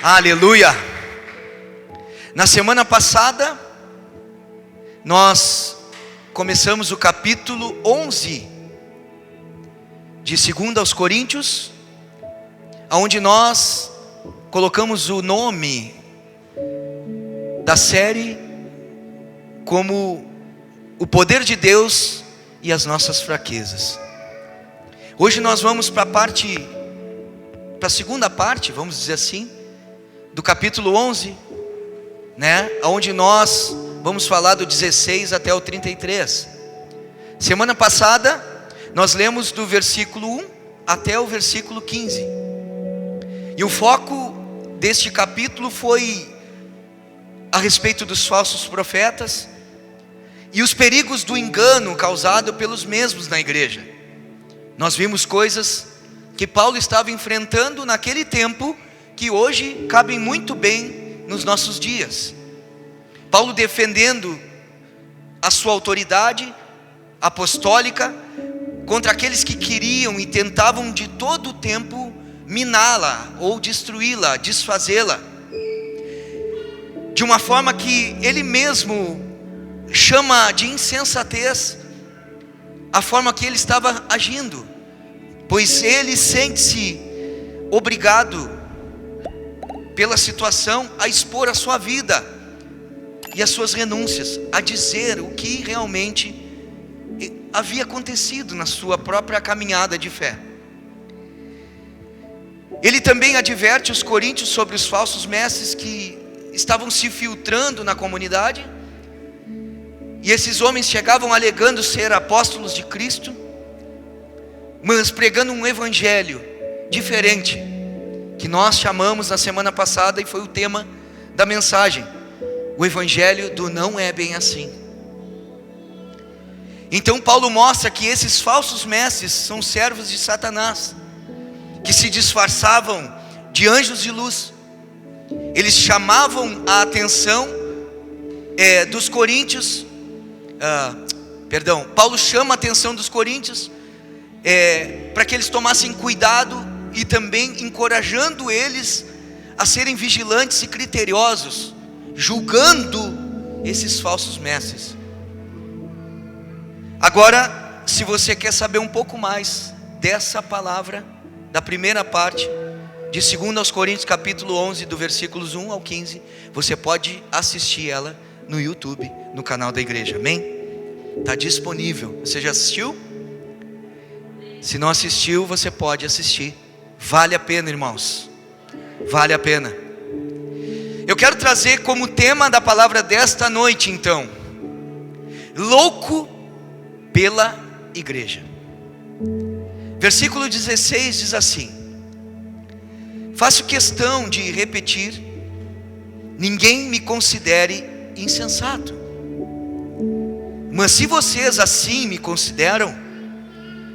Aleluia! Na semana passada, nós começamos o capítulo 11 de 2 aos Coríntios, onde nós colocamos o nome da série como o poder de Deus e as nossas fraquezas. Hoje nós vamos para a segunda parte, vamos dizer assim, do capítulo 11, onde nós vamos falar do 16 até o 33. Semana passada, nós lemos do versículo 1 até o versículo 15. E o foco deste capítulo foi a respeito dos falsos profetas e os perigos do engano causado pelos mesmos na igreja. Nós vimos coisas que Paulo estava enfrentando naquele tempo, que hoje cabem muito bem nos nossos dias. Paulo defendendo a sua autoridade apostólica contra aqueles que queriam e tentavam de todo o tempo miná-la ou destruí-la, desfazê-la, de uma forma que ele mesmo chama de insensatez a forma que ele estava agindo, pois ele sente-se obrigado pela situação a expor a sua vida e as suas renúncias, a dizer o que realmente havia acontecido na sua própria caminhada de fé. Ele também adverte os coríntios sobre os falsos mestres que estavam se filtrando na comunidade, e esses homens chegavam alegando ser apóstolos de Cristo, mas pregando um evangelho diferente, que nós chamamos na semana passada, e foi o tema da mensagem, o evangelho do não é bem assim. Então Paulo mostra que esses falsos mestres são servos de Satanás, que se disfarçavam de anjos de luz. Eles chamavam a atenção dos coríntios, Paulo chama a atenção dos coríntios para que eles tomassem cuidado, e também encorajando eles a serem vigilantes e criteriosos, julgando esses falsos mestres. Agora, se você quer saber um pouco mais dessa palavra, da primeira parte de 2 aos Coríntios capítulo 11, do versículos 1 ao 15, você pode assistir ela no YouTube, no canal da igreja, amém? Está disponível. Você já assistiu? Se não assistiu, você pode assistir. Vale a pena, irmãos, vale a pena. Eu quero trazer como tema da palavra desta noite, então, louco pela igreja. Versículo 16 diz assim: faço questão de repetir, ninguém me considere insensato, mas se vocês assim me consideram,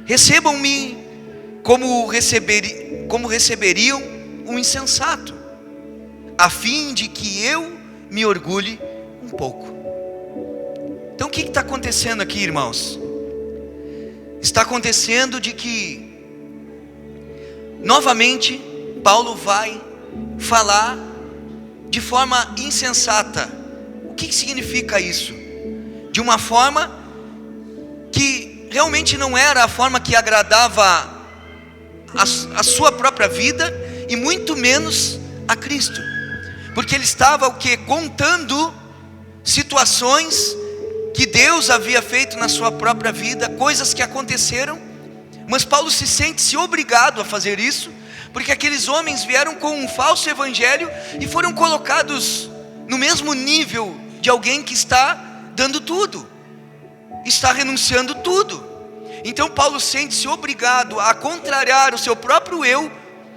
recebam-me como receberiam um insensato, a fim de que eu me orgulhe um pouco. Então o que está acontecendo aqui, irmãos? Está acontecendo de que novamente Paulo vai falar de forma insensata. O que significa isso? De uma forma que realmente não era a forma que agradava a sua própria vida, e muito menos a Cristo, porque ele estava contando situações que Deus havia feito na sua própria vida, coisas que aconteceram, mas Paulo se sente obrigado a fazer isso, porque aqueles homens vieram com um falso evangelho e foram colocados no mesmo nível de alguém que está dando tudo, está renunciando tudo. Então Paulo sente-se obrigado a contrariar o seu próprio eu,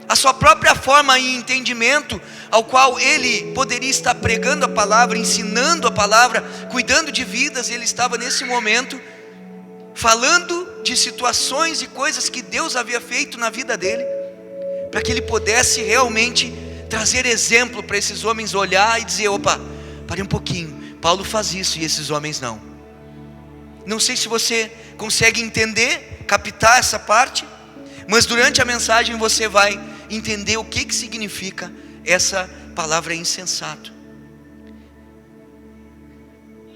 a sua própria forma e entendimento, ao qual ele poderia estar pregando a palavra, ensinando a palavra, cuidando de vidas. Ele estava nesse momento falando de situações e coisas que Deus havia feito na vida dele, para que ele pudesse realmente trazer exemplo para esses homens olhar e dizer: opa, pare um pouquinho, Paulo faz isso e esses homens não. Não sei se você consegue entender, captar essa parte, mas durante a mensagem você vai entender o que significa essa palavra é insensato.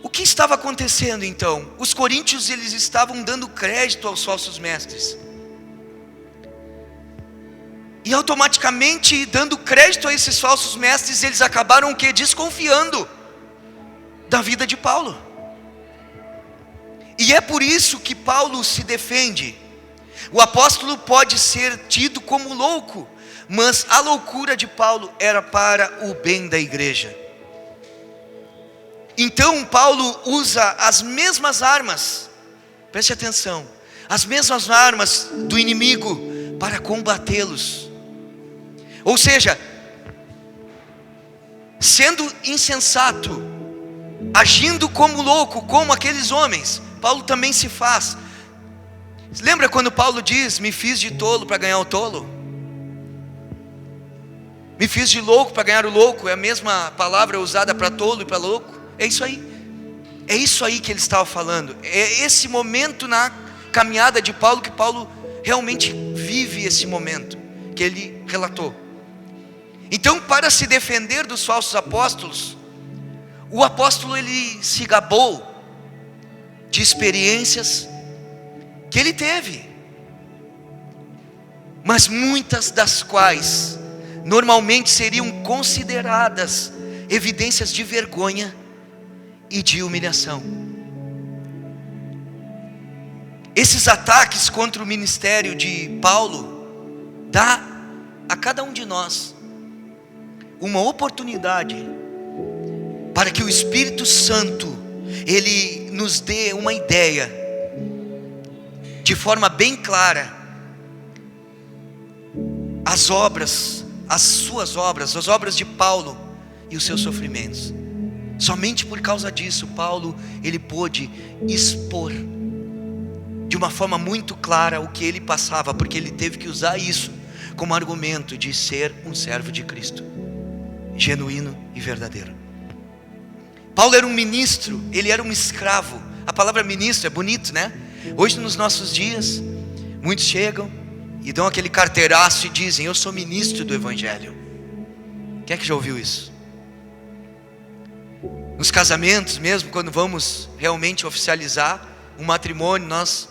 O que estava acontecendo então? Os coríntios, eles estavam dando crédito aos falsos mestres. E automaticamente, dando crédito a esses falsos mestres, eles acabaram o quê? Desconfiando da vida de Paulo. E é por isso que Paulo se defende. O apóstolo pode ser tido como louco, mas a loucura de Paulo era para o bem da igreja. Então Paulo usa as mesmas armas, preste atenção, as mesmas armas do inimigo para combatê-los. Ou seja, sendo insensato, agindo como louco, como aqueles homens, Paulo também se faz. Lembra quando Paulo diz: me fiz de tolo para ganhar o tolo? Me fiz de louco para ganhar o louco. É a mesma palavra usada para tolo e para louco. É isso aí. É isso aí que ele estava falando. É esse momento na caminhada de Paulo que Paulo realmente vive esse momento que ele relatou. Então, para se defender dos falsos apóstolos, o apóstolo ele se gabou de experiências que ele teve, mas muitas das quais normalmente seriam consideradas evidências de vergonha e de humilhação. Esses ataques contra o ministério de Paulo dá a cada um de nós uma oportunidade para que o Espírito Santo ele nos dê uma ideia de forma bem clara as obras, as suas obras, as obras de Paulo e os seus sofrimentos. Somente por causa disso, Paulo ele pôde expor de uma forma muito clara o que ele passava, porque ele teve que usar isso como argumento de ser um servo de Cristo, genuíno e verdadeiro. Paulo era um ministro, ele era um escravo. A palavra ministro é bonito, né? Hoje nos nossos dias, muitos chegam e dão aquele carteiraço e dizem: eu sou ministro do Evangelho. Quem é que já ouviu isso? Nos casamentos mesmo, quando vamos realmente oficializar um matrimônio, nós,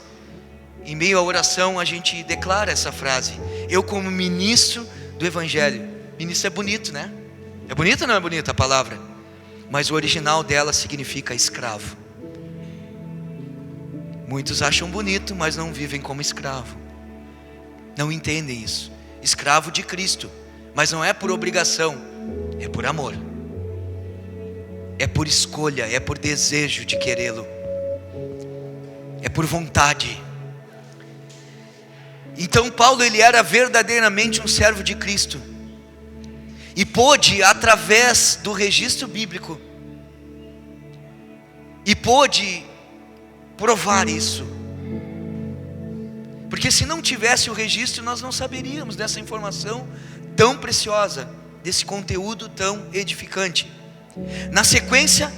em meio à oração, a gente declara essa frase: eu como ministro do Evangelho. Ministro é bonito, né? É bonito ou não é bonita a palavra? Mas o original dela significa escravo. Muitos acham bonito, mas não vivem como escravo. Não entendem isso. Escravo de Cristo, mas não é por obrigação, é por amor. É por escolha, é por desejo de querê-lo. É por vontade. Então Paulo ele era verdadeiramente um servo de Cristo. E pôde, através do registro bíblico, e pôde provar isso. Porque se não tivesse o registro, nós não saberíamos dessa informação tão preciosa, desse conteúdo tão edificante. Na sequência,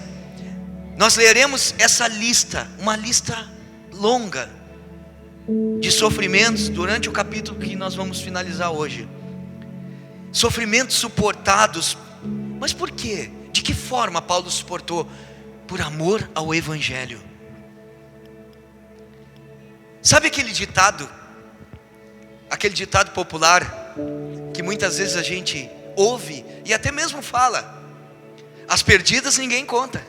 nós leremos essa lista, uma lista longa de sofrimentos durante o capítulo que nós vamos finalizar hoje. Sofrimentos suportados. Mas por quê? De que forma Paulo suportou? Por amor ao Evangelho. Sabe aquele ditado popular que muitas vezes a gente ouve e até mesmo fala: as perdidas ninguém conta.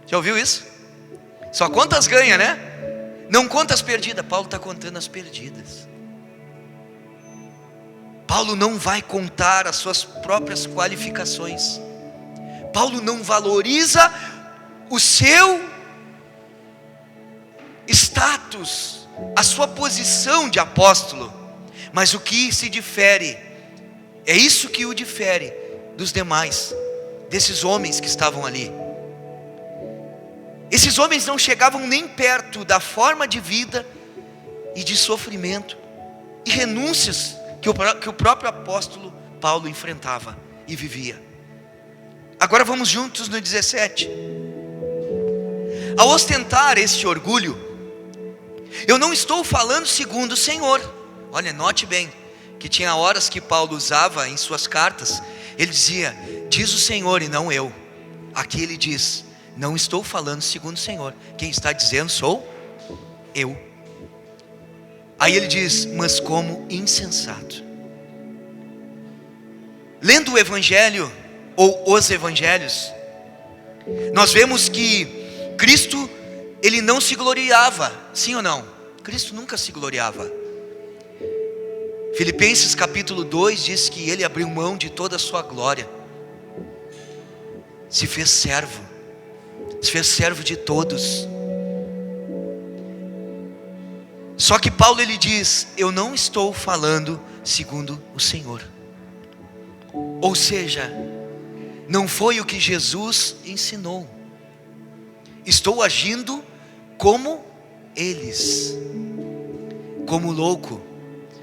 Já ouviu isso? Só conta as ganhas, né? Não conta as perdidas. Paulo está contando as perdidas. Paulo não vai contar as suas próprias qualificações. Paulo não valoriza o seu status, a sua posição de apóstolo. Mas o que se difere, é isso que o difere dos demais, desses homens que estavam ali. Esses homens não chegavam nem perto da forma de vida e de sofrimento e renúncias que o próprio apóstolo Paulo enfrentava e vivia. Agora vamos juntos no 17. Ao ostentar este orgulho, eu não estou falando segundo o Senhor. Olha, note bem que tinha horas que Paulo usava em suas cartas Ele dizia: diz o Senhor e não eu. Aqui ele diz: não estou falando segundo o Senhor, quem está dizendo sou eu. Aí ele diz: mas como insensato. Lendo o Evangelho, ou os Evangelhos, nós vemos que Cristo, ele não se gloriava, sim ou não? Cristo nunca se gloriava. Filipenses capítulo 2 diz que ele abriu mão de toda a sua glória, se fez servo de todos. Só que Paulo, ele diz: eu não estou falando segundo o Senhor. Ou seja, não foi o que Jesus ensinou. Estou agindo como eles, como louco.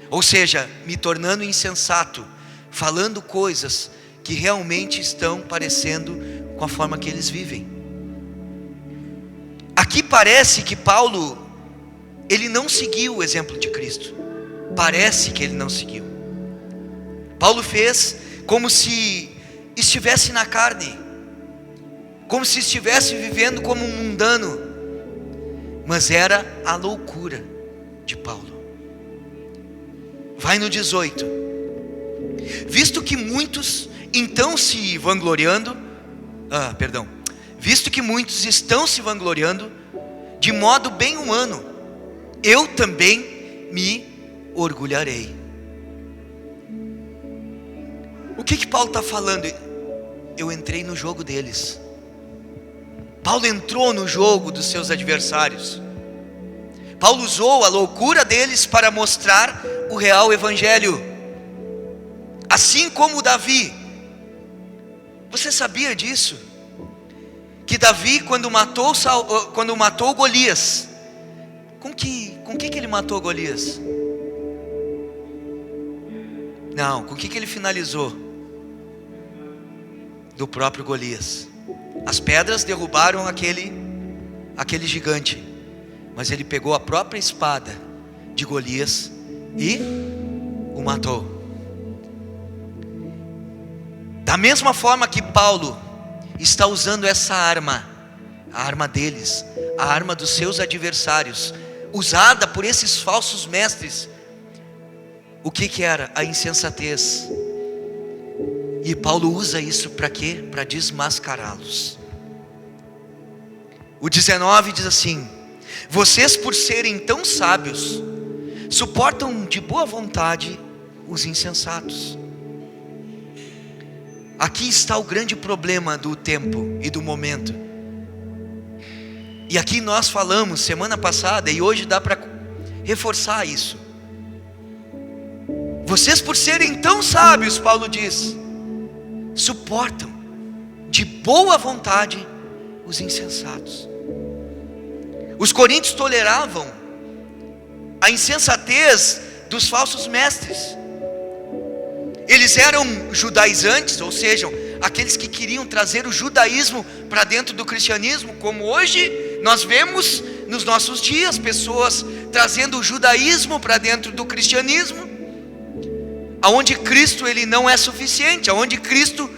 Ou seja, me tornando insensato, falando coisas que realmente estão parecendo com a forma que eles vivem. Aqui parece que Paulo, ele não seguiu o exemplo de Cristo. Parece que ele não seguiu. Paulo fez como se estivesse na carne, como se estivesse vivendo como um mundano, mas era a loucura de Paulo. Vai no 18. Visto que muitos estão se vangloriando, de modo bem humano, eu também me orgulharei. O que Paulo está falando? Eu entrei no jogo deles. Paulo entrou no jogo dos seus adversários. Paulo usou a loucura deles para mostrar o real evangelho. Assim como Davi. Você sabia disso? Que Davi, quando matou Golias, com que ele matou Golias? Não, com o que ele finalizou? Do próprio Golias. As pedras derrubaram aquele gigante, mas ele pegou a própria espada de Golias e o matou. Da mesma forma que Paulo está usando essa arma, a arma deles, a arma dos seus adversários, usada por esses falsos mestres. O que era? A insensatez. E Paulo usa isso para quê? Para desmascará-los. O 19 diz assim: vocês, por serem tão sábios, suportam de boa vontade os insensatos. Aqui está o grande problema do tempo e do momento. E aqui nós falamos semana passada, e hoje dá para reforçar isso. Vocês, por serem tão sábios, Paulo diz, suportam de boa vontade os insensatos. Os coríntios toleravam a insensatez dos falsos mestres. Eles eram judaizantes, ou seja, aqueles que queriam trazer o judaísmo para dentro do cristianismo, como hoje nós vemos nos nossos dias, pessoas trazendo o judaísmo para dentro do cristianismo, aonde Cristo ele não é suficiente, aonde Cristo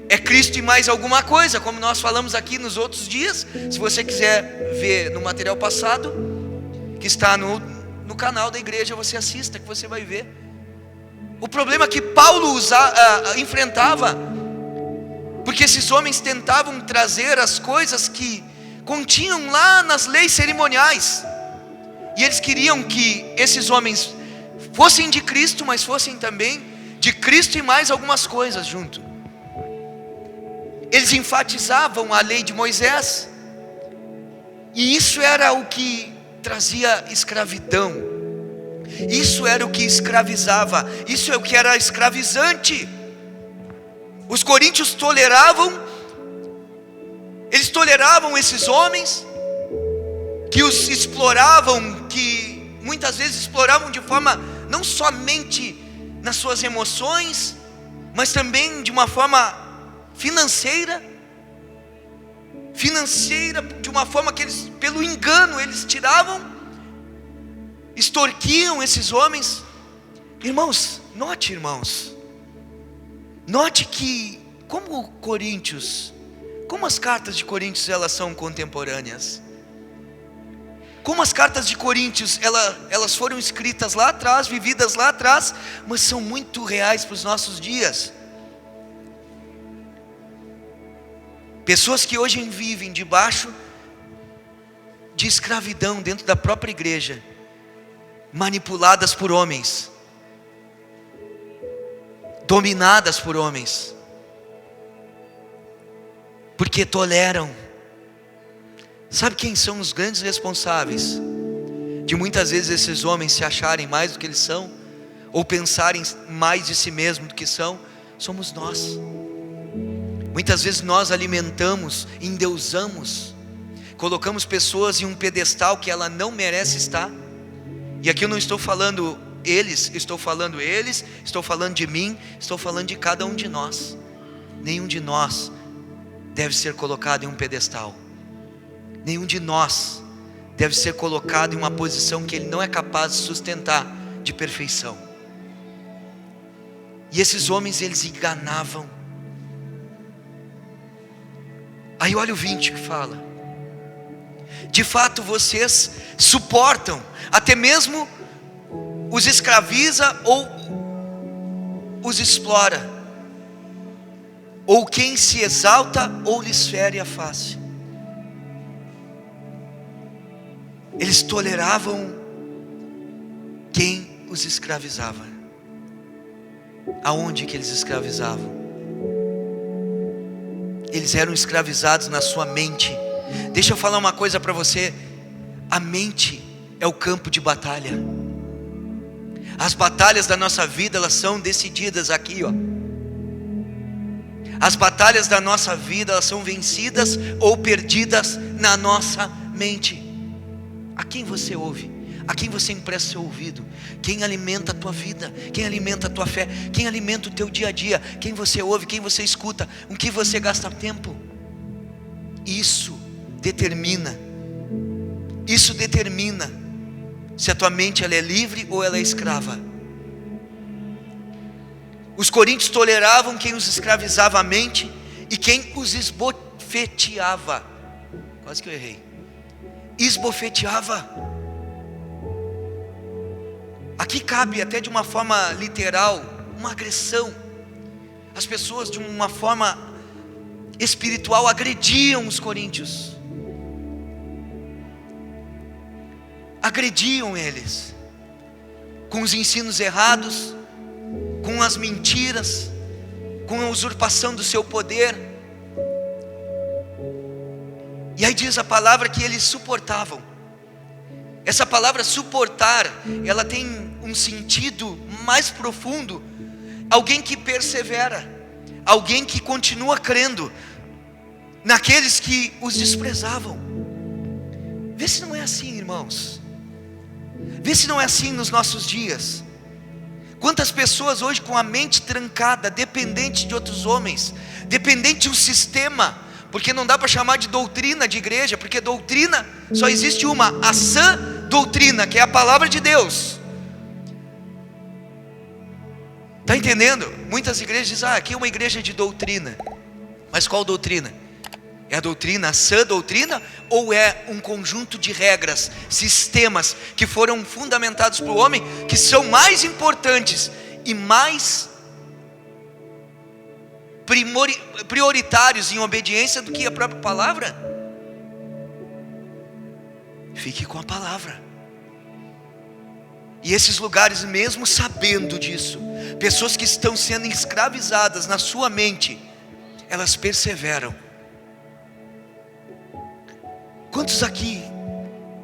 é Cristo e mais alguma coisa, como nós falamos aqui nos outros dias. Se você quiser ver no material passado, que está no canal da igreja, você assista, que você vai ver. O problema que Paulo enfrentava, porque esses homens tentavam trazer as coisas que continham lá nas leis cerimoniais, e eles queriam que esses homens fossem de Cristo, mas fossem também de Cristo e mais algumas coisas junto. Eles enfatizavam a lei de Moisés, e isso era o que trazia escravidão, isso era o que escravizava, isso é o que era escravizante. Os coríntios toleravam esses homens que os exploravam, que muitas vezes exploravam de forma não somente nas suas emoções, mas também de uma forma financeira, de uma forma que eles, pelo engano, eles tiravam, extorquiam esses homens. Irmãos, Note que, como as cartas de Coríntios elas são contemporâneas. Como as cartas de Coríntios elas foram escritas lá atrás, vividas lá atrás, mas são muito reais para os nossos dias. Pessoas que hoje vivem debaixo de escravidão dentro da própria igreja, manipuladas por homens, dominadas por homens, porque toleram. Sabe quem são os grandes responsáveis de muitas vezes esses homens se acharem mais do que eles são, ou pensarem mais de si mesmo do que são? Somos nós. Muitas vezes nós alimentamos, endeusamos, colocamos pessoas em um pedestal que ela não merece estar. E aqui eu não estou falando eles, estou falando de mim, estou falando de cada um de nós. Nenhum de nós deve ser colocado em um pedestal. Nenhum de nós deve ser colocado em uma posição que ele não é capaz de sustentar de perfeição. E esses homens, eles enganavam. Aí olha o 20 que fala: de fato vocês suportam, até mesmo os escraviza ou os explora, ou quem se exalta ou lhes fere a face. Eles toleravam quem os escravizava. Aonde que eles escravizavam? Eles eram escravizados na sua mente. Deixa eu falar uma coisa para você: a mente é o campo de batalha. As batalhas da nossa vida, elas são decididas aqui, ó. As batalhas da nossa vida, elas são vencidas ou perdidas na nossa mente. A quem você ouve? A quem você empresta seu ouvido? Quem alimenta a tua vida? Quem alimenta a tua fé? Quem alimenta o teu dia a dia? Quem você ouve? Quem você escuta? Com que você gasta tempo? Isso determina se a tua mente ela é livre ou ela é escrava. Os coríntios toleravam quem os escravizava a mente e quem os esbofeteava. Quase que eu errei. Esbofeteava. Aqui cabe até de uma forma literal, uma agressão. As pessoas de uma forma espiritual agrediam os coríntios. Agrediam eles com os ensinos errados, com as mentiras, com a usurpação do seu poder. E aí diz a palavra que eles suportavam. Essa palavra suportar, ela tem um sentido mais profundo. Alguém que persevera, alguém que continua crendo naqueles que os desprezavam. Vê se não é assim, irmãos. Vê se não é assim nos nossos dias. Quantas pessoas hoje com a mente trancada, dependente de outros homens, dependente de um sistema, porque não dá para chamar de doutrina de igreja, porque doutrina só existe uma, a sã doutrina, que é a palavra de Deus. Está entendendo? Muitas igrejas dizem, aqui é uma igreja de doutrina. Mas qual doutrina? É a doutrina, a sã doutrina, ou é um conjunto de regras, sistemas que foram fundamentados para o homem, que são mais importantes e mais prioritários em obediência do que a própria palavra? Fique com a palavra. E esses lugares, mesmo sabendo disso, pessoas que estão sendo escravizadas na sua mente, elas perseveram. Quantos aqui,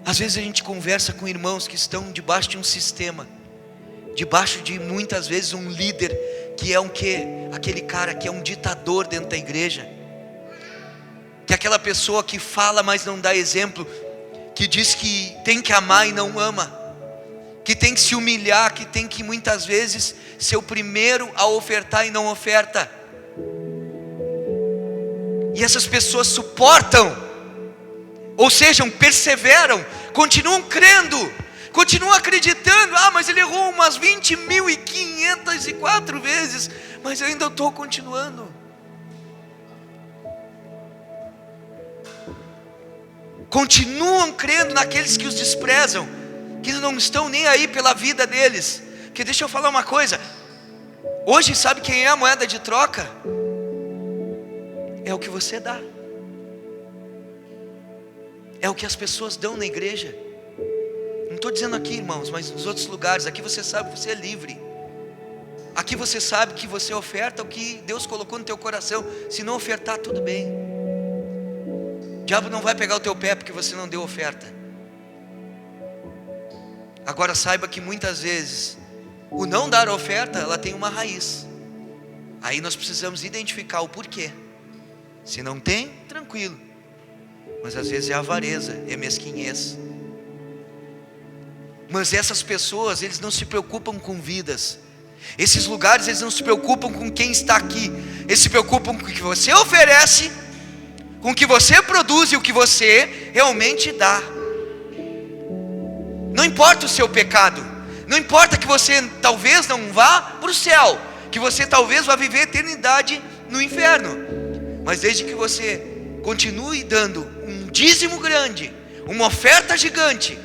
às vezes a gente conversa com irmãos que estão debaixo de um sistema, debaixo de muitas vezes um líder que é aquele cara que é um ditador dentro da igreja, que é aquela pessoa que fala mas não dá exemplo, que diz que tem que amar e não ama, que tem que se humilhar, que tem que muitas vezes ser o primeiro a ofertar e não oferta. E essas pessoas suportam, ou seja, perseveram, continuam crendo, continuam acreditando, mas ele errou umas 20.504 vezes, mas eu ainda estou continuando. Continuam crendo naqueles que os desprezam, que não estão nem aí pela vida deles. Porque deixa eu falar uma coisa, hoje sabe quem é a moeda de troca? É o que você dá, é o que as pessoas dão na igreja. Não estou dizendo aqui, irmãos, mas nos outros lugares. Aqui você sabe que você é livre. Aqui você sabe que você oferta o que Deus colocou no teu coração. Se não ofertar, tudo bem. O diabo não vai pegar o teu pé porque você não deu oferta. Agora saiba que muitas vezes o não dar oferta, ela tem uma raiz. Aí nós precisamos identificar o porquê. Se não tem, tranquilo. Mas às vezes é avareza, é mesquinhez. Mas essas pessoas, eles não se preocupam com vidas. Esses lugares, eles não se preocupam com quem está aqui. Eles se preocupam com o que você oferece, com o que você produz e o que você realmente dá. Não importa o seu pecado. Não importa que você talvez não vá para o céu, que você talvez vá viver a eternidade no inferno. Mas desde que você continue dando um dízimo grande, uma oferta gigante,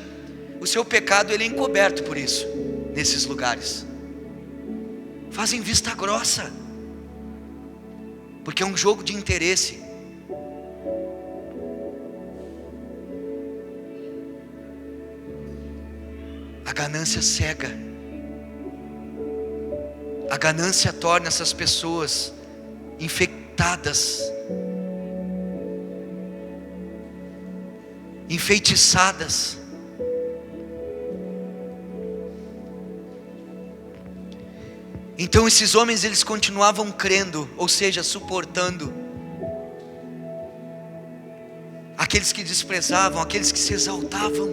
o seu pecado ele é encoberto por isso, nesses lugares. Fazem vista grossa, porque é um jogo de interesse. A ganância cega. A ganância torna essas pessoas infectadas, enfeitiçadas. Então esses homens, eles continuavam crendo, ou seja, suportando aqueles que desprezavam, aqueles que se exaltavam,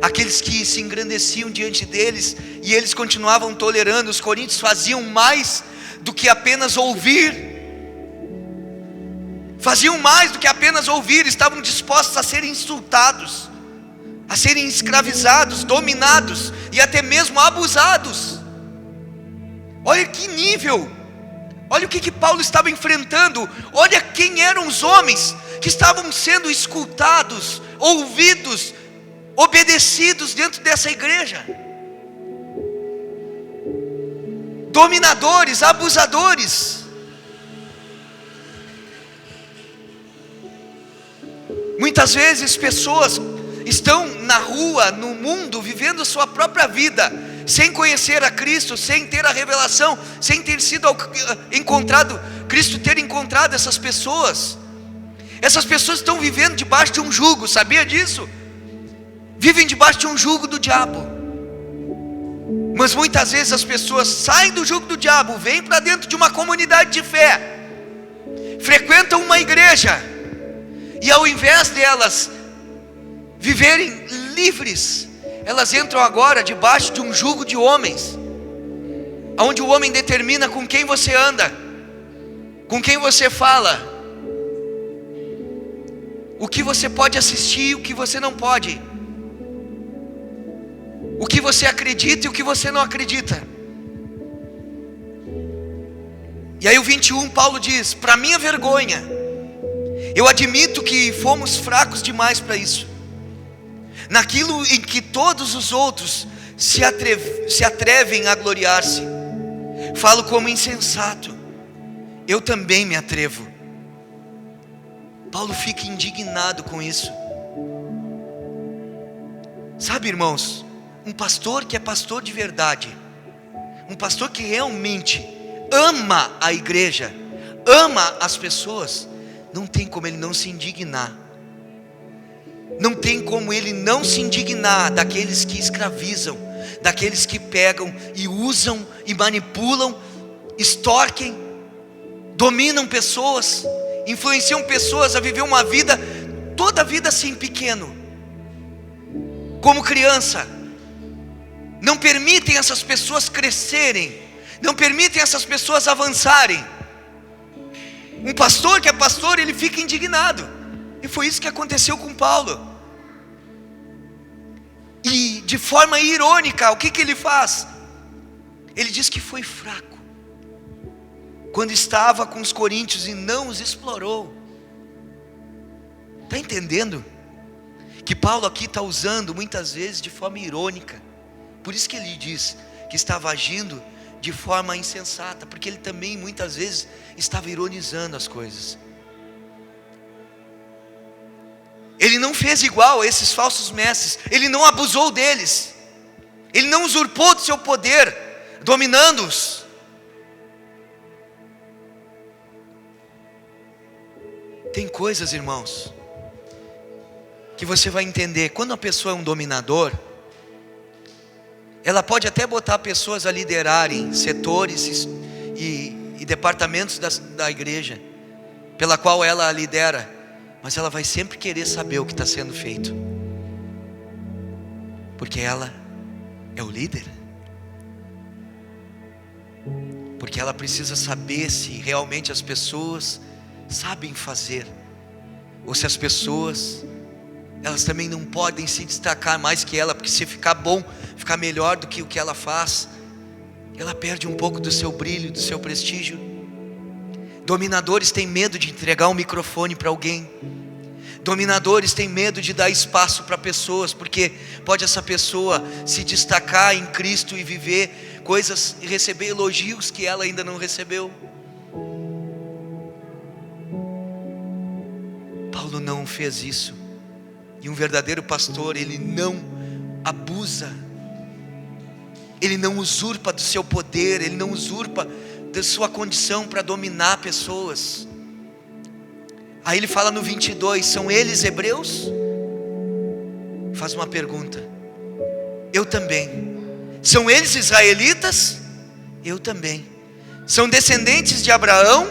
aqueles que se engrandeciam diante deles, e eles continuavam tolerando. Os coríntios faziam mais do que apenas ouvir. Faziam mais do que apenas ouvir, estavam dispostos a serem insultados, a serem escravizados, dominados e até mesmo abusados. Olha que nível, olha o que Paulo estava enfrentando, olha quem eram os homens que estavam sendo escutados, ouvidos, obedecidos dentro dessa igreja. Dominadores, abusadores. Muitas vezes pessoas estão na rua, no mundo, vivendo sua própria vida, sem conhecer a Cristo, sem ter a revelação, sem ter sido encontrado, Cristo ter encontrado essas pessoas. Essas pessoas estão vivendo debaixo de um jugo, sabia disso? Vivem debaixo de um jugo do diabo. Mas muitas vezes as pessoas saem do jugo do diabo, vêm para dentro de uma comunidade de fé, frequentam uma igreja, e ao invés delas viverem livres, elas entram agora debaixo de um jugo de homens, onde o homem determina com quem você anda, com quem você fala, o que você pode assistir e o que você não pode, o que você acredita e o que você não acredita. E aí o 21, Paulo diz: para minha vergonha, eu admito que fomos fracos demais para isso. Naquilo em que todos os outros se atrevem a gloriar-se, falo como insensato, eu também me atrevo. Paulo fica indignado com isso. Sabe, irmãos, um pastor que é pastor de verdade, um pastor que realmente ama a igreja, ama as pessoas, não tem como ele não se indignar. Não tem como ele não se indignar daqueles que escravizam, daqueles que pegam e usam e manipulam, extorquem, dominam pessoas, influenciam pessoas a viver uma vida, toda a vida assim pequeno, como criança. Não permitem essas pessoas crescerem, não permitem essas pessoas avançarem. Um pastor que é pastor, ele fica indignado. E foi isso que aconteceu com Paulo. E de forma irônica, o que ele faz? Ele diz que foi fraco quando estava com os coríntios e não os explorou. Está entendendo? Que Paulo aqui está usando muitas vezes de forma irônica. Por isso que ele diz que estava agindo de forma insensata, porque ele também muitas vezes estava ironizando as coisas. Ele não fez igual a esses falsos mestres, ele não abusou deles, ele não usurpou do seu poder, dominando-os. Tem coisas, irmãos, que você vai entender. Quando a pessoa é um dominador, ela pode até botar pessoas a liderarem setores e departamentos da igreja, pela qual ela lidera, mas ela vai sempre querer saber o que está sendo feito, porque ela é o líder, porque ela precisa saber se realmente as pessoas sabem fazer, ou se as pessoas, elas também não podem se destacar mais que ela, porque se ficar bom, ficar melhor do que o que ela faz, ela perde um pouco do seu brilho, do seu prestígio. Dominadores têm medo de entregar um microfone para alguém. Dominadores têm medo de dar espaço para pessoas, porque pode essa pessoa se destacar em Cristo e viver coisas e receber elogios que ela ainda não recebeu. Paulo não fez isso. E um verdadeiro pastor, ele não abusa, ele não usurpa do seu poder, ele não usurpa da sua condição para dominar pessoas. Aí ele fala no 22, são eles hebreus? Faz uma pergunta. Eu também. São eles israelitas? Eu também. São descendentes de Abraão?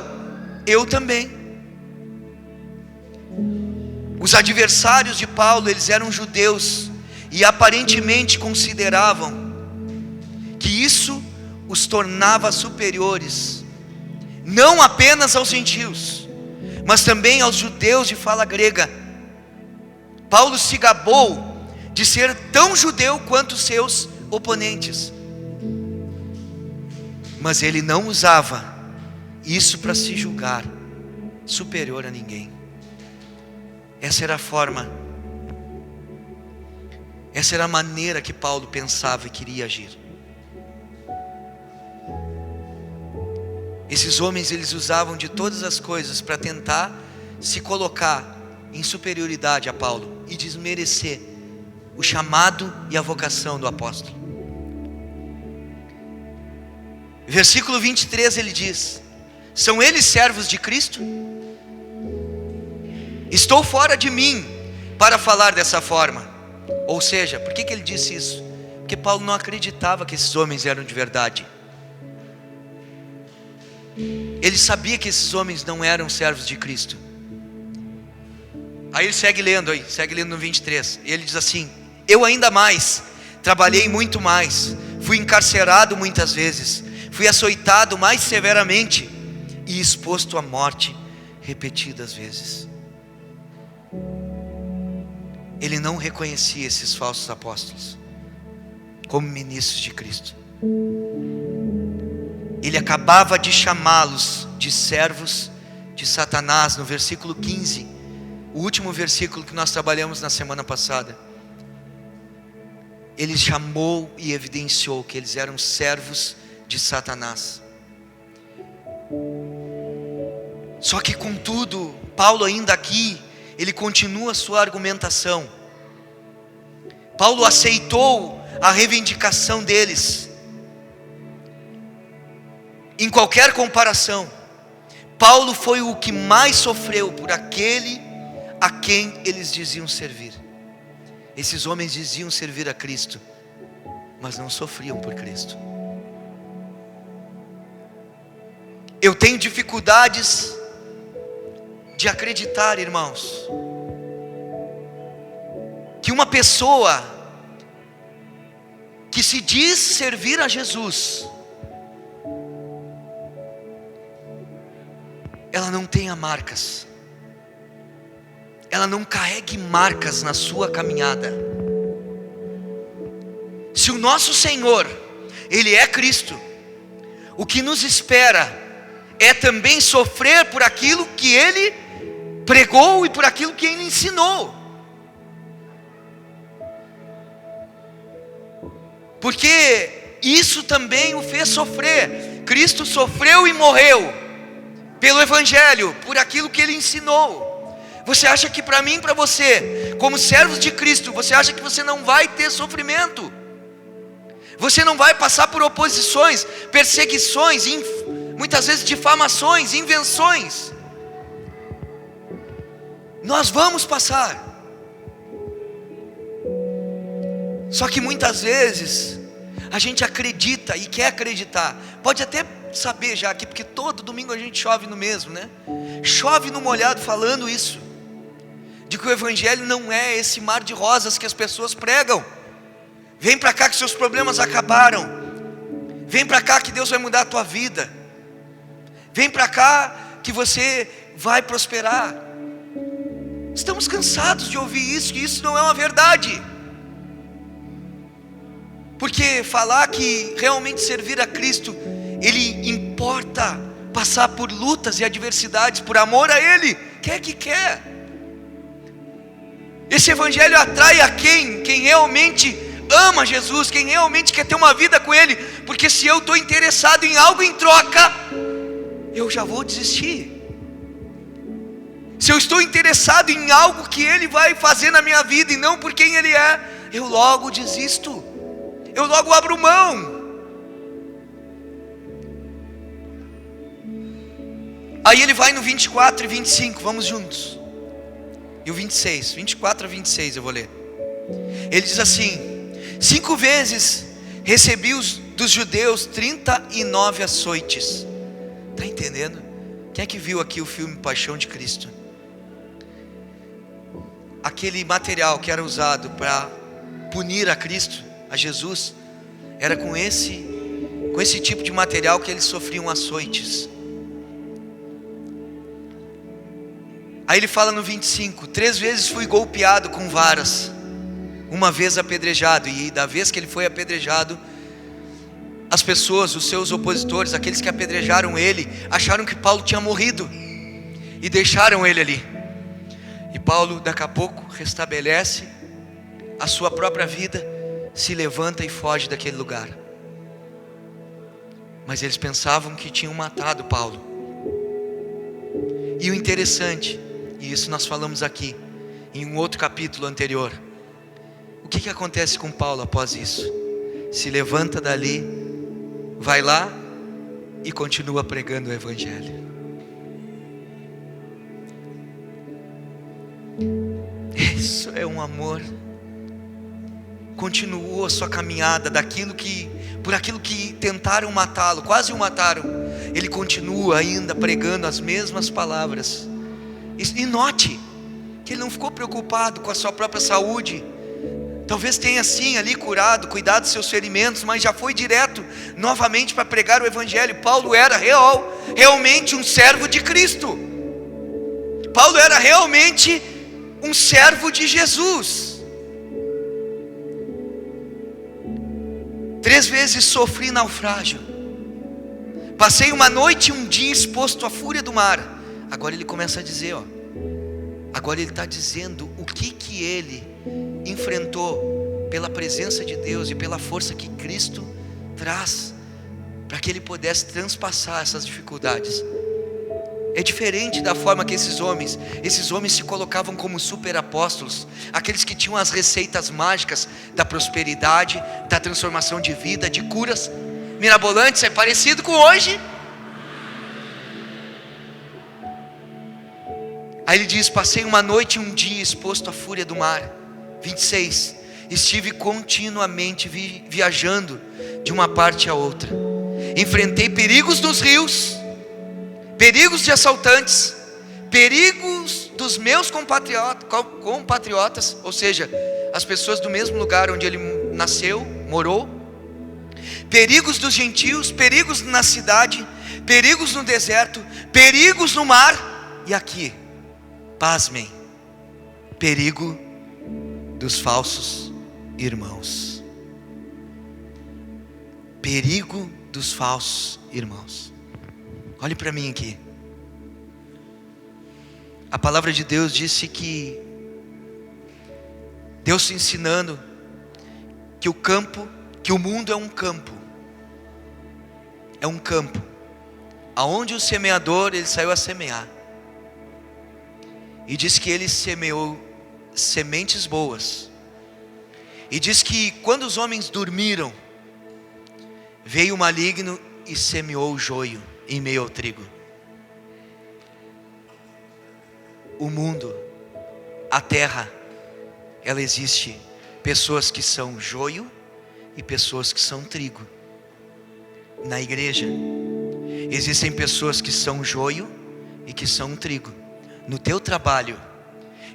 Eu também. Os adversários de Paulo, eles eram judeus e aparentemente consideravam que isso os tornava superiores, não apenas aos gentios, mas também aos judeus de fala grega. Paulo se gabou de ser tão judeu quanto seus oponentes, mas ele não usava isso para se julgar superior a ninguém. Essa era a forma, essa era a maneira que Paulo pensava e queria agir. Esses homens, eles usavam de todas as coisas para tentar se colocar em superioridade a Paulo e desmerecer o chamado e a vocação do apóstolo. Versículo 23 ele diz: são eles servos de Cristo? Estou fora de mim para falar dessa forma. Ou seja, por que ele disse isso? Porque Paulo não acreditava que esses homens eram de verdade. Ele sabia que esses homens não eram servos de Cristo. Aí ele segue lendo no 23. E ele diz assim: eu ainda mais, trabalhei muito mais, fui encarcerado muitas vezes, fui açoitado mais severamente e exposto à morte repetidas vezes. Ele não reconhecia esses falsos apóstolos como ministros de Cristo. Ele acabava de chamá-los de servos de Satanás, no versículo 15, o último versículo que nós trabalhamos na semana passada. Ele chamou e evidenciou que eles eram servos de Satanás. Só que contudo, Paulo ainda aqui, ele continua a sua argumentação. Paulo aceitou a reivindicação deles. Em qualquer comparação, Paulo foi o que mais sofreu por aquele a quem eles diziam servir. Esses homens diziam servir a Cristo, mas não sofriam por Cristo. Eu tenho dificuldades de acreditar, irmãos, que uma pessoa que se diz servir a Jesus, ela não tenha marcas, ela não carregue marcas na sua caminhada. Se o nosso Senhor, Ele é Cristo, o que nos espera é também sofrer por aquilo que Ele pregou e por aquilo que Ele ensinou. Porque isso também o fez sofrer. Cristo sofreu e morreu pelo Evangelho, por aquilo que Ele ensinou. Você acha que para mim e para você, como servos de Cristo, você acha que você não vai ter sofrimento? Você não vai passar por oposições, perseguições, muitas vezes difamações, invenções. Nós vamos passar. Só que muitas vezes a gente acredita e quer acreditar. Pode até saber já aqui, porque todo domingo a gente chove no mesmo, né? Chove no molhado falando isso, de que o Evangelho não é esse mar de rosas que as pessoas pregam. Vem para cá que seus problemas acabaram. Vem para cá que Deus vai mudar a tua vida. Vem para cá que você vai prosperar. Estamos cansados de ouvir isso, que isso não é uma verdade. Porque falar que realmente servir a Cristo, Ele importa passar por lutas e adversidades por amor a Ele. Quer que quer. Esse Evangelho atrai a quem realmente ama Jesus, quem realmente quer ter uma vida com Ele. Porque se eu estou interessado em algo em troca, eu já vou desistir. Se eu estou interessado em algo que Ele vai fazer na minha vida e não por quem Ele é, eu logo desisto, eu logo abro mão. Aí ele vai no 24 e 25, vamos juntos. E o 26, 24 a 26 eu vou ler. Ele diz assim: 5 vezes recebi dos judeus 39 açoites. Está entendendo? Quem é que viu aqui o filme Paixão de Cristo? Aquele material que era usado para punir a Cristo, a Jesus, era com esse tipo de material que eles sofriam açoites. Aí ele fala no 25: 3 vezes fui golpeado com varas, 1 vez apedrejado. E da vez que ele foi apedrejado, as pessoas, os seus opositores, aqueles que apedrejaram ele, acharam que Paulo tinha morrido e deixaram ele ali. E Paulo daqui a pouco restabelece a sua própria vida, se levanta e foge daquele lugar. Mas eles pensavam que tinham matado Paulo. E o interessante, e isso nós falamos aqui em um outro capítulo anterior, o que acontece com Paulo após isso? Se levanta dali, vai lá e continua pregando o Evangelho. Isso é um amor. Continuou a sua caminhada por aquilo que tentaram matá-lo, quase o mataram. Ele continua ainda pregando as mesmas palavras. E note que ele não ficou preocupado com a sua própria saúde. Talvez tenha sim ali curado, cuidado dos seus ferimentos, mas já foi direto novamente para pregar o Evangelho. Paulo era realmente um servo de Cristo. Paulo era realmente um servo de Jesus. 3 vezes sofri naufrágio. Passei uma noite e um dia exposto à fúria do mar. Agora ele começa a dizer, agora ele está dizendo o que ele enfrentou pela presença de Deus e pela força que Cristo traz, para que ele pudesse transpassar essas dificuldades. É diferente da forma que esses homens se colocavam como super apóstolos, aqueles que tinham as receitas mágicas da prosperidade, da transformação de vida, de curas mirabolantes. É parecido com hoje. Aí ele diz: passei uma noite e um dia exposto à fúria do mar. 26, estive continuamente viajando de uma parte a outra. Enfrentei perigos dos rios, perigos de assaltantes, perigos dos meus compatriotas, ou seja, as pessoas do mesmo lugar onde ele nasceu, morou, perigos dos gentios, perigos na cidade, perigos no deserto, perigos no mar, e aqui, pasmem, perigo dos falsos irmãos. Perigo dos falsos irmãos. Olhe para mim aqui. A palavra de Deus disse que Deus te ensinando que o mundo é um campo. É um campo aonde o semeador, ele saiu a semear. E diz que ele semeou sementes boas. E diz que quando os homens dormiram, veio o maligno e semeou o joio em meio ao trigo. O mundo, a terra, ela existe pessoas que são joio e pessoas que são trigo. Na igreja existem pessoas que são joio e que são trigo. No teu trabalho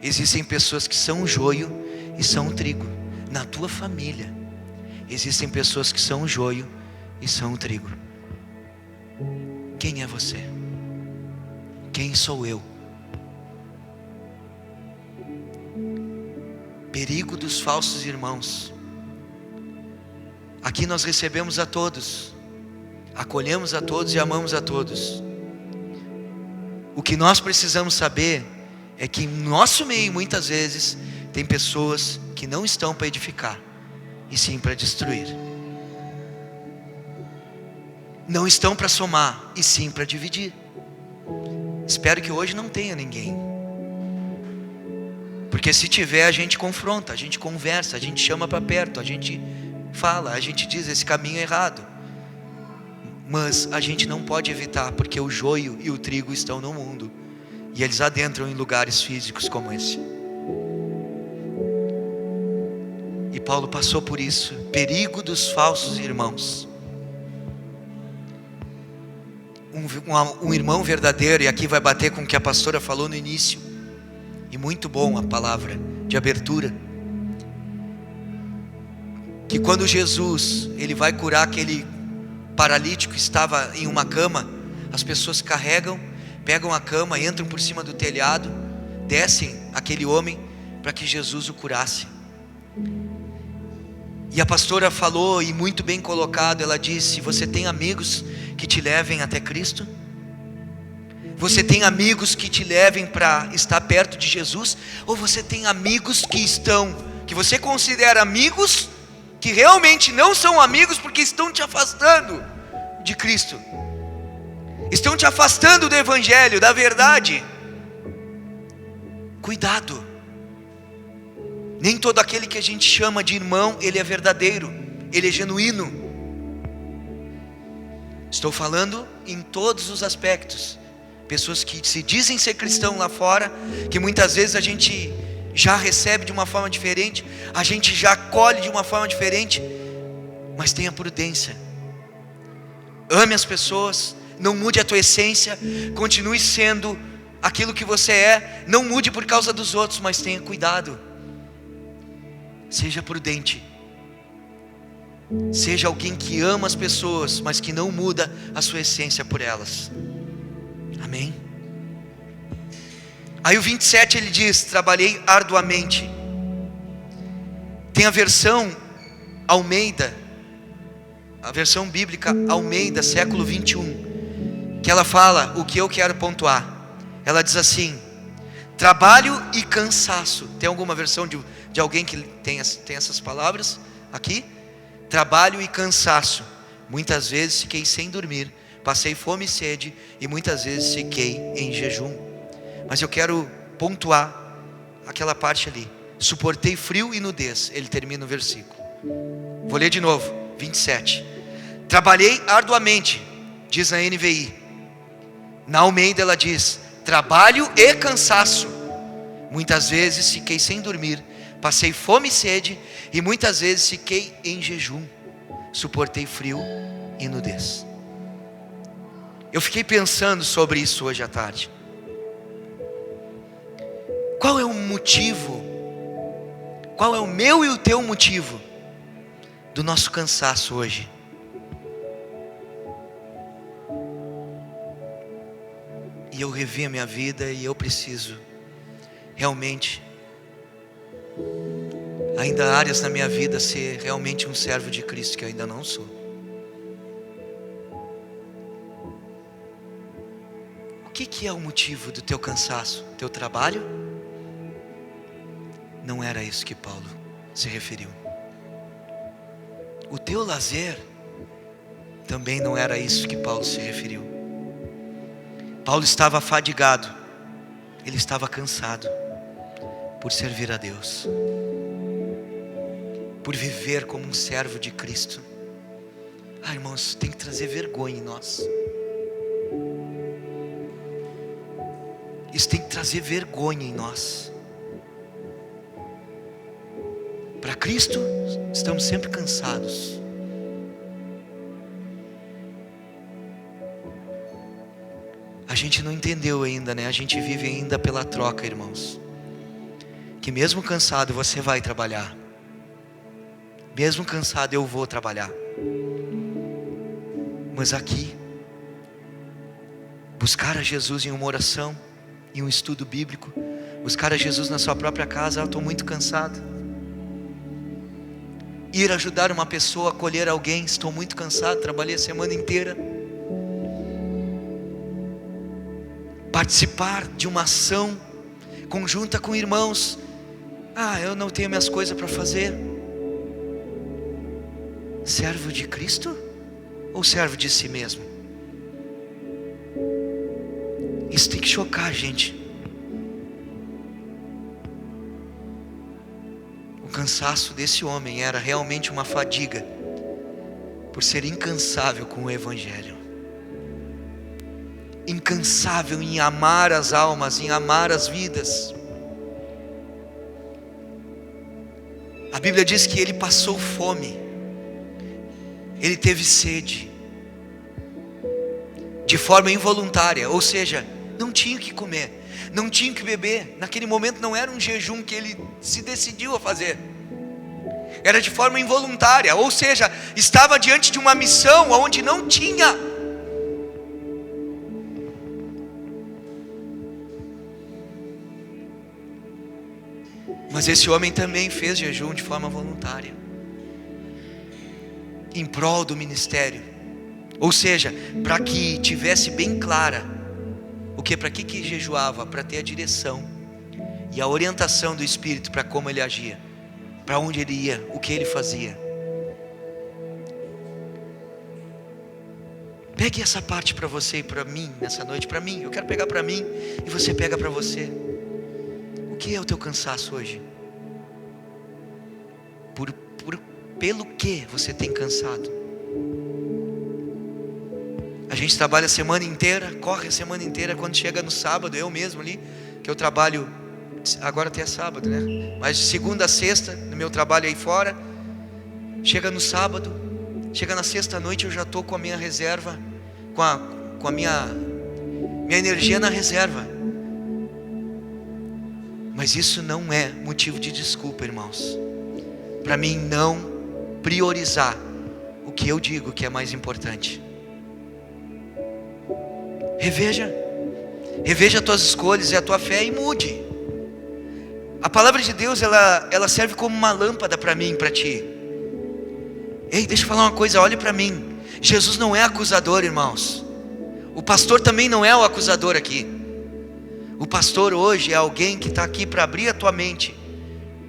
existem pessoas que são joio e são trigo. Na tua família existem pessoas que são joio e são trigo. Quem é você? Quem sou eu? Perigo dos falsos irmãos. Aqui nós recebemos a todos, acolhemos a todos e amamos a todos. O que nós precisamos saber é que em nosso meio, muitas vezes, tem pessoas que não estão para edificar, e sim para destruir. Não estão para somar, e sim para dividir. Espero que hoje não tenha ninguém. Porque se tiver, a gente confronta, a gente conversa, a gente chama para perto, a gente fala, a gente diz esse caminho é errado. Mas a gente não pode evitar, porque o joio e o trigo estão no mundo, e eles adentram em lugares físicos como esse. E Paulo passou por isso. Perigo dos falsos irmãos. Um irmão verdadeiro, e aqui vai bater com o que a pastora falou no início, e muito bom a palavra de abertura, que quando Jesus, ele vai curar aquele paralítico que estava em uma cama, as pessoas pegam a cama, entram por cima do telhado, descem aquele homem para que Jesus o curasse. E a pastora falou, e muito bem colocado, ela disse: você tem amigos que te levem até Cristo? Você tem amigos que te levem para estar perto de Jesus? Ou você tem amigos que você considera amigos, que realmente não são amigos porque estão te afastando de Cristo, estão te afastando do Evangelho, da verdade? Cuidado. Nem todo aquele que a gente chama de irmão, ele é verdadeiro, ele é genuíno. Estou falando em todos os aspectos. Pessoas que se dizem ser cristão lá fora, que muitas vezes a gente já recebe de uma forma diferente, a gente já acolhe de uma forma diferente. Mas tenha prudência. Ame as pessoas, não mude a tua essência, continue sendo aquilo que você é, não mude por causa dos outros, mas tenha cuidado. Seja prudente. Seja alguém que ama as pessoas, mas que não muda a sua essência por elas. Amém? Aí o 27 ele diz: trabalhei arduamente. Tem a versão Almeida, a versão bíblica Almeida, século 21, que ela fala o que eu quero pontuar. Ela diz assim: trabalho e cansaço. Tem alguma versão de alguém que tem essas palavras aqui? Trabalho e cansaço. Muitas vezes fiquei sem dormir, passei fome e sede, e muitas vezes fiquei em jejum. Mas eu quero pontuar aquela parte ali: suportei frio e nudez. Ele termina o versículo. Vou ler de novo, 27. Trabalhei arduamente, diz a NVI. Na Almeida ela diz: trabalho e cansaço. Muitas vezes fiquei sem dormir, passei fome e sede, e muitas vezes fiquei em jejum. Suportei frio e nudez. Eu fiquei pensando sobre isso hoje à tarde. Qual é o motivo? Qual é o meu e o teu motivo do nosso cansaço hoje? E eu revi a minha vida e eu preciso realmente, ainda há áreas na minha vida, ser realmente um servo de Cristo que eu ainda não sou. que é o motivo do teu cansaço? Teu trabalho? Não era isso que Paulo se referiu. O teu lazer também não era isso que Paulo se referiu. Paulo estava afadigado, ele estava cansado por servir a Deus, por viver como um servo de Cristo. Irmãos, tem que trazer vergonha em nós. Isso tem que trazer vergonha em nós. Para Cristo, estamos sempre cansados. A gente não entendeu ainda, né? A gente vive ainda pela troca, irmãos. Que mesmo cansado você vai trabalhar. Mesmo cansado eu vou trabalhar. Mas aqui, buscar a Jesus em uma oração, em um estudo bíblico, buscar a Jesus na sua própria casa, eu estou muito cansado. Ir ajudar uma pessoa, acolher alguém, estou muito cansado, trabalhei a semana inteira. Participar de uma ação conjunta com irmãos, eu não tenho minhas coisas para fazer. Servo de Cristo ou servo de si mesmo? Isso tem que chocar a gente. O cansaço desse homem era realmente uma fadiga, por ser incansável com o Evangelho, incansável em amar as almas, em amar as vidas. A Bíblia diz que ele passou fome, ele teve sede, de forma involuntária, ou seja, não tinha o que comer, não tinha o que beber. Naquele momento não era um jejum que ele se decidiu a fazer, era de forma involuntária, ou seja, estava diante de uma missão onde não tinha. Mas esse homem também fez jejum de forma voluntária, em prol do ministério, ou seja, para que tivesse bem clara para que jejuava? Para ter a direção e a orientação do Espírito para como ele agia, para onde ele ia, o que ele fazia. Pegue essa parte para você e para mim nessa noite. Para mim, eu quero pegar para mim e você pega para você. O que é o teu cansaço hoje? Pelo que você tem cansado? A gente trabalha a semana inteira, corre a semana inteira. Quando chega no sábado, eu mesmo ali, que eu trabalho, agora até é sábado, né? Mas de segunda a sexta, no meu trabalho aí fora, chega no sábado, chega na sexta noite, eu já estou com a minha reserva, com a minha energia na reserva. Mas isso não é motivo de desculpa, irmãos, para mim não priorizar o que eu digo que é mais importante. Reveja as tuas escolhas e a tua fé e mude. A palavra de Deus, ela serve como uma lâmpada para mim e para ti. Ei, deixa eu falar uma coisa, olhe para mim. Jesus não é acusador, irmãos. O pastor também não é o acusador aqui. O pastor hoje é alguém que está aqui para abrir a tua mente,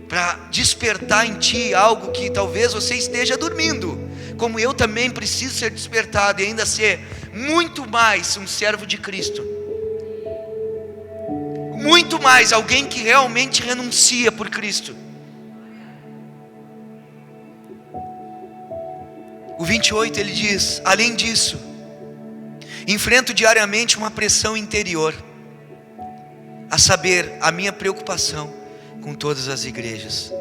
para despertar em ti algo que talvez você esteja dormindo, como eu também preciso ser despertado e ainda ser muito mais um servo de Cristo, muito mais alguém que realmente renuncia por Cristo. O 28 ele diz: além disso, enfrento diariamente uma pressão interior, a saber, a minha preocupação com todas as igrejas.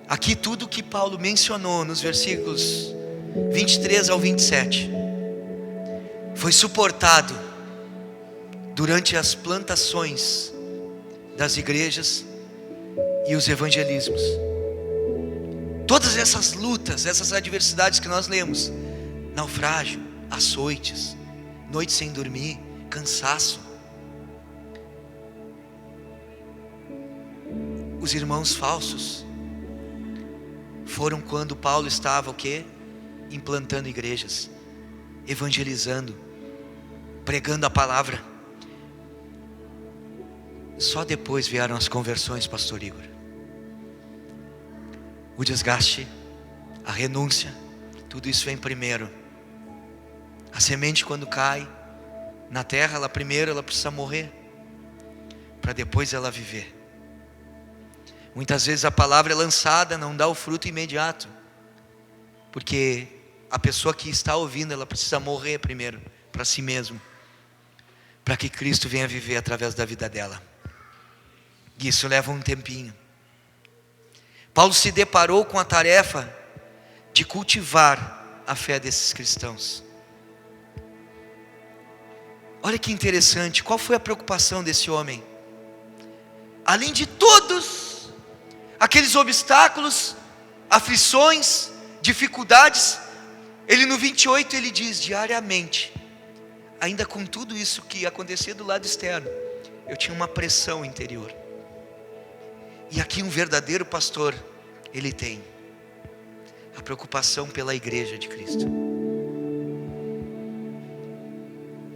Aqui tudo que Paulo mencionou nos versículos 23 ao 27 foi suportado durante as plantações das igrejas e os evangelismos. Todas essas lutas, essas adversidades que nós lemos, naufrágio, açoites, noite sem dormir, cansaço, os irmãos falsos foram quando Paulo estava o quê? Implantando igrejas, evangelizando, pregando a palavra. Só depois vieram as conversões, pastor Igor. O desgaste, a renúncia, tudo isso vem primeiro. A semente, quando cai na terra, ela precisa morrer, para depois ela viver. Muitas vezes a palavra é lançada, não dá o fruto imediato, porque a pessoa que está ouvindo, ela precisa morrer primeiro para si mesmo, para que Cristo venha viver através da vida dela. E isso leva um tempinho. Paulo se deparou com a tarefa de cultivar a fé desses cristãos. Olha que interessante, qual foi a preocupação desse homem? Além de todos aqueles obstáculos, aflições, dificuldades, ele no 28 ele diz: diariamente, ainda com tudo isso que acontecia do lado externo, eu tinha uma pressão interior. E aqui um verdadeiro pastor, ele tem a preocupação pela igreja de Cristo.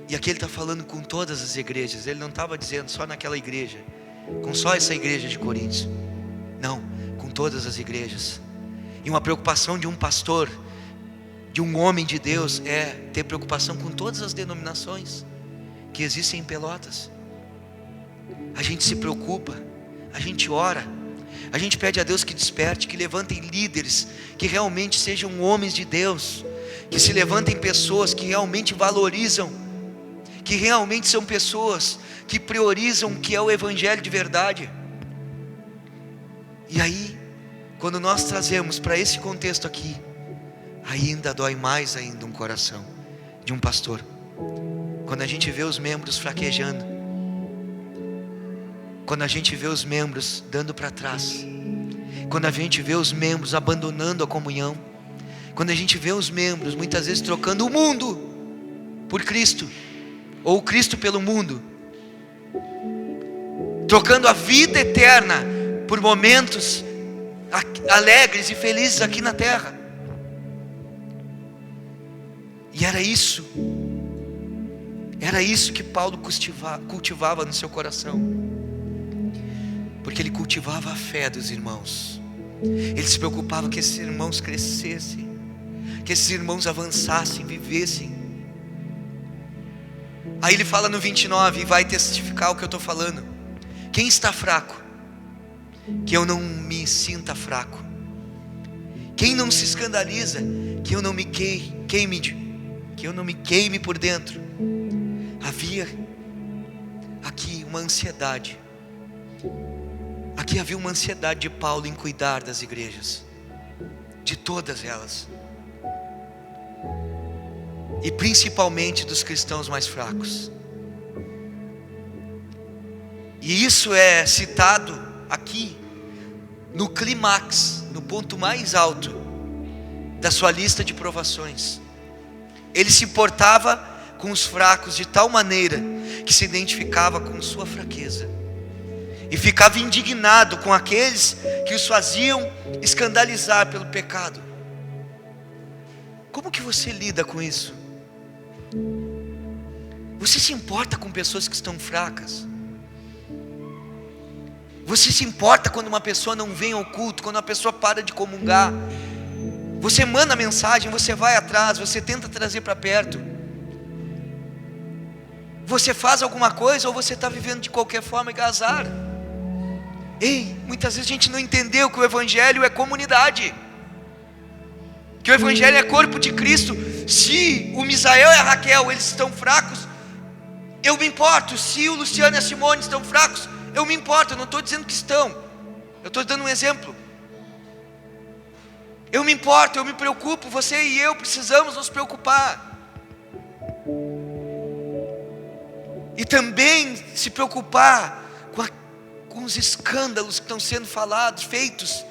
E aqui ele está falando com todas as igrejas. Ele não estava dizendo só naquela igreja, com só essa igreja de Coríntios. Não, com todas as igrejas. E uma preocupação de um pastor, de um homem de Deus, é ter preocupação com todas as denominações que existem em Pelotas. A gente se preocupa, a gente ora, a gente pede a Deus que desperte, que levantem líderes que realmente sejam homens de Deus, que se levantem pessoas que realmente valorizam, que realmente são pessoas que priorizam o que é o evangelho de verdade. E aí, quando nós trazemos para esse contexto aqui, ainda dói mais ainda um coração de um pastor, quando a gente vê os membros fraquejando, quando a gente vê os membros dando para trás, quando a gente vê os membros abandonando a comunhão, quando a gente vê os membros muitas vezes trocando o mundo por Cristo, ou o Cristo pelo mundo, trocando a vida eterna por momentos alegres e felizes aqui na terra. E era isso que Paulo cultivava no seu coração, porque ele cultivava a fé dos irmãos. Ele se preocupava que esses irmãos crescessem, que esses irmãos avançassem, vivessem. Aí ele fala no 29, e vai testificar o que eu estou falando: quem está fraco, que eu não me sinta fraco. Quem não se escandaliza, que eu não me queime por dentro. Havia aqui uma ansiedade. Aqui havia uma ansiedade de Paulo em cuidar das igrejas, de todas elas, e principalmente dos cristãos mais fracos. E isso é citado aqui no clímax, no ponto mais alto da sua lista de provações. Ele se portava com os fracos de tal maneira que se identificava com sua fraqueza, e ficava indignado com aqueles que os faziam escandalizar pelo pecado. Como que você lida com isso? Você se importa com pessoas que estão fracas? Você se importa quando uma pessoa não vem ao culto, quando uma pessoa para de comungar? Você manda mensagem, você vai atrás, você tenta trazer para perto. Você faz alguma coisa, ou você está vivendo de qualquer forma e azar? Ei, muitas vezes a gente não entendeu que o evangelho é comunidade, que o evangelho é corpo de Cristo. Se o Misael e a Raquel, eles estão fracos, eu me importo. Se o Luciano e a Simone estão fracos, eu me importo. Eu não estou dizendo que estão, eu estou dando um exemplo. Eu me importo, eu me preocupo. Você e eu precisamos nos preocupar, e também se preocupar com os escândalos que estão sendo falados, feitos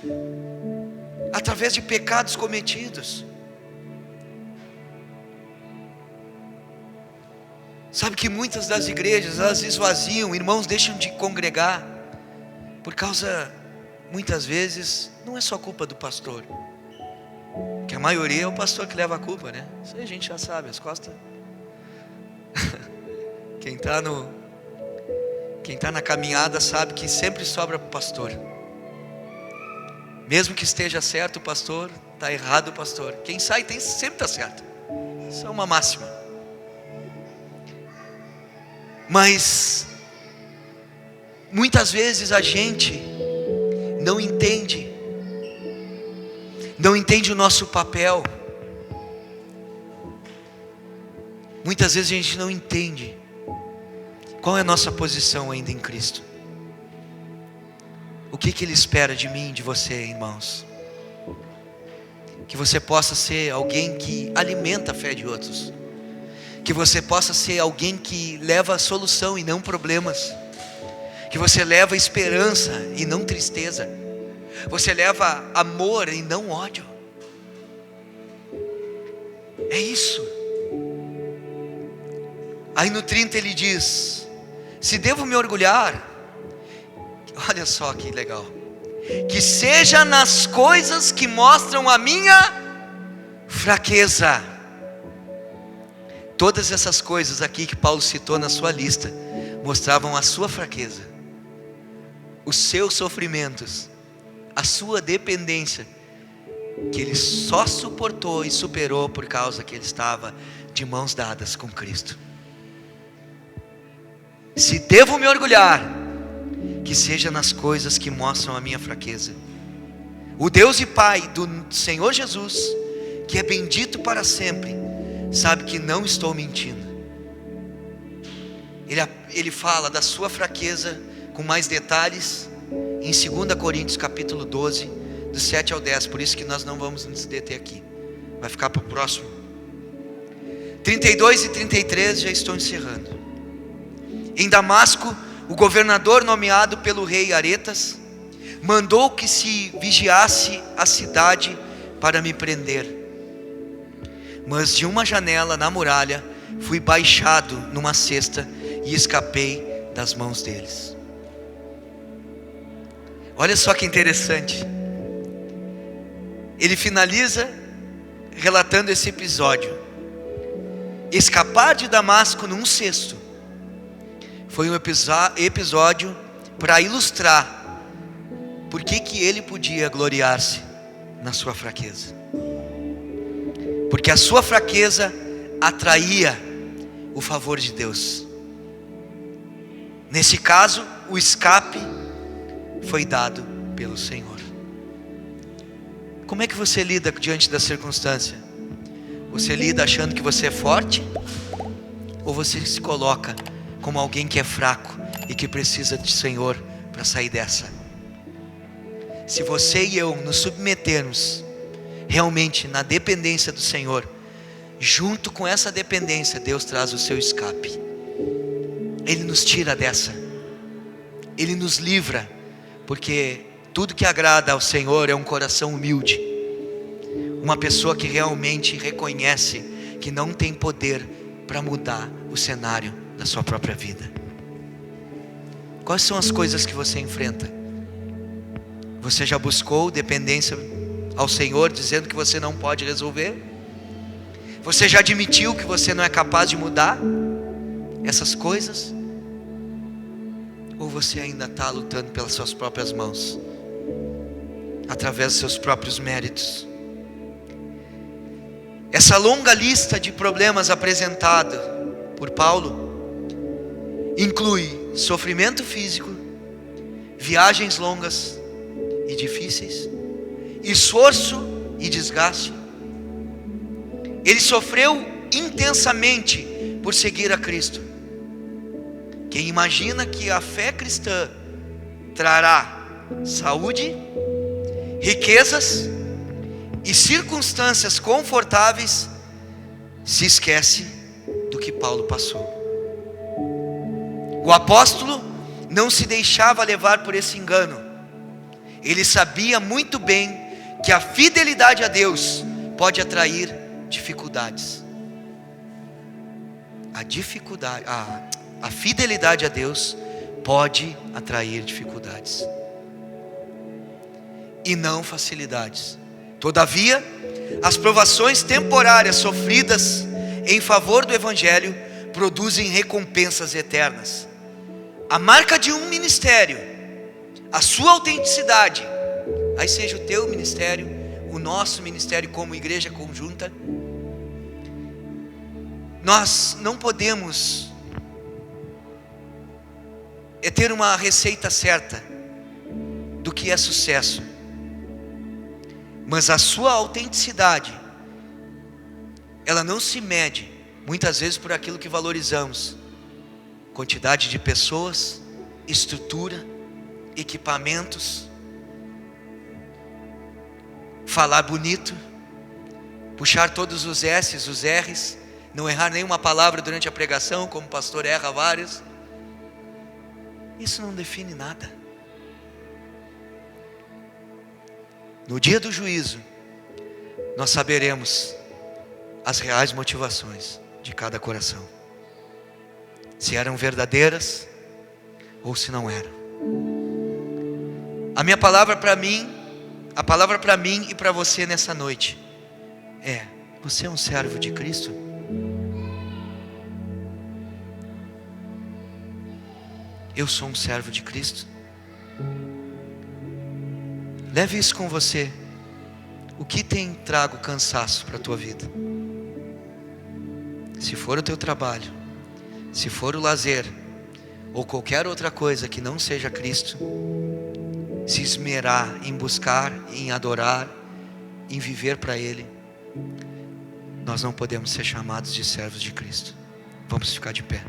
através de pecados cometidos. Sabe que muitas das igrejas, elas esvaziam, irmãos deixam de congregar, por causa, muitas vezes, não é só culpa do pastor, que a maioria é o pastor que leva a culpa, né? Isso aí a gente já sabe, as costas. Quem está na caminhada sabe que sempre sobra para o pastor. Mesmo que esteja certo o pastor, está errado o pastor. Quem sai sempre está certo. Isso é uma máxima. Mas muitas vezes a gente não entende o nosso papel. Muitas vezes a gente não entende qual é a nossa posição ainda em Cristo. O que Ele espera de mim, de você, irmãos? Que você possa ser alguém que alimenta a fé de outros. Que você possa ser alguém que leva a solução e não problemas. Que você leva esperança e não tristeza. Você leva amor e não ódio. É isso. Aí no 30 ele diz: se devo me orgulhar, olha só que legal, que seja nas coisas que mostram a minha fraqueza. Todas essas coisas aqui que Paulo citou na sua lista mostravam a sua fraqueza, os seus sofrimentos, a sua dependência, que ele só suportou e superou por causa que ele estava de mãos dadas com Cristo. Se devo me orgulhar, que seja nas coisas que mostram a minha fraqueza. O Deus e Pai do Senhor Jesus, que é bendito para sempre, sabe que não estou mentindo. Ele fala da sua fraqueza com mais detalhes em 2 Coríntios capítulo 12, do 7 ao 10. Por isso que nós não vamos nos deter aqui, vai ficar para o próximo. 32 e 33 já estou encerrando. Em Damasco, o governador nomeado pelo rei Aretas mandou que se vigiasse a cidade para me prender. Mas de uma janela na muralha fui baixado numa cesta e escapei das mãos deles. Olha só que interessante. Ele finaliza relatando esse episódio. Escapar de Damasco num cesto foi um episódio para ilustrar por que ele podia gloriar-se na sua fraqueza. Porque a sua fraqueza atraía o favor de Deus. Nesse caso, o escape foi dado pelo Senhor. Como é que você lida diante da circunstância? Você lida achando que você é forte? Ou você se coloca como alguém que é fraco e que precisa do Senhor para sair dessa? Se você e eu nos submetermos realmente na dependência do Senhor, junto com essa dependência, Deus traz o seu escape. Ele nos tira dessa, Ele nos livra, porque tudo que agrada ao Senhor é um coração humilde, uma pessoa que realmente reconhece que não tem poder para mudar o cenário da sua própria vida. Quais são as coisas que você enfrenta? Você já buscou dependência ao Senhor, dizendo que você não pode resolver? Você já admitiu que você não é capaz de mudar essas coisas? Ou você ainda está lutando pelas suas próprias mãos, através dos seus próprios méritos? Essa longa lista de problemas apresentada por Paulo inclui sofrimento físico, viagens longas e difíceis, esforço e desgaste. Ele sofreu intensamente por seguir a Cristo. Quem imagina que a fé cristã trará saúde, riquezas e circunstâncias confortáveis, se esquece do que Paulo passou. O apóstolo não se deixava levar por esse engano. Ele sabia muito bem que a fidelidade a Deus pode atrair dificuldades. A fidelidade a Deus pode atrair dificuldades e não facilidades. Todavia, as provações temporárias sofridas em favor do Evangelho produzem recompensas eternas. A marca de um ministério, a sua autenticidade, aí seja o teu ministério, o nosso ministério como igreja conjunta, nós não podemos ter uma receita certa do que é sucesso, mas a sua autenticidade, ela não se mede muitas vezes por aquilo que valorizamos: quantidade de pessoas, estrutura, equipamentos, falar bonito, puxar todos os S's, os R's, não errar nenhuma palavra durante a pregação, como o pastor erra várias. Isso não define nada. No dia do juízo, nós saberemos as reais motivações de cada coração, se eram verdadeiras ou se não eram. A minha palavra para mim, a palavra para mim e para você nessa noite é: você é um servo de Cristo? Eu sou um servo de Cristo? Leve isso com você. O que tem trago cansaço para a tua vida? Se for o teu trabalho, se for o lazer, ou qualquer outra coisa que não seja Cristo, se esmerar em buscar, em adorar, em viver para Ele, nós não podemos ser chamados de servos de Cristo. Vamos ficar de pé.